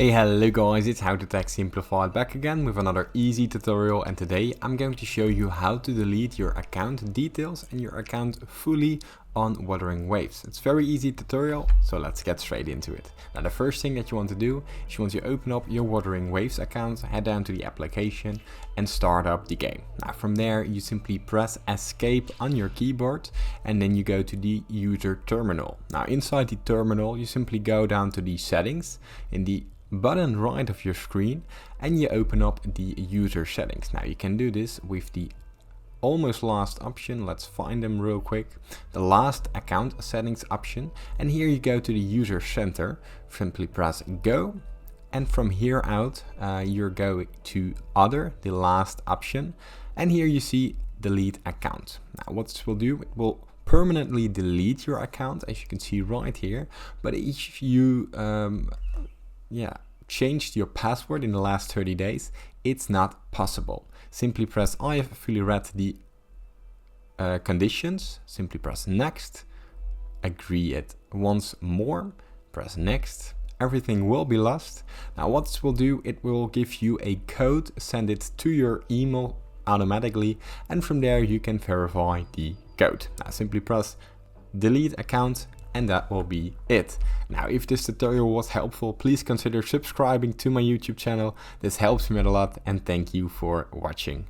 Hey, hello guys, it's How to Tech Simplified back again with another easy tutorial, and today I'm going to show you how to delete your account details and your account fully on Wuthering Waves. It's a very easy tutorial, so let's get straight into it. Now the first thing that you want to do is you want to open up your Wuthering Waves account, head down to the application and start up the game. Now from there you simply press escape on your keyboard and then you go to the user terminal. Now inside the terminal you simply go down to the settings in the button right of your screen and you open up the user settings. Now you can do this with the almost last option. Let's find them real quick. The last account settings option, and here you go to the user center, simply press go, and from here out you're going to other, the last option, and here you see delete account. Now what this will do, it will permanently delete your account, as you can see right here, but if you changed your password in the last 30 days, it's not possible. Simply press I have fully read the conditions, simply press next, agree it once more, press next, everything will be lost. Now what this will do, it will give you a code, send it to your email automatically, and from there you can verify the code. Now simply press delete account, and that will be it. Now if this tutorial was helpful, please consider subscribing to my YouTube channel. This helps me a lot, and thank you for watching.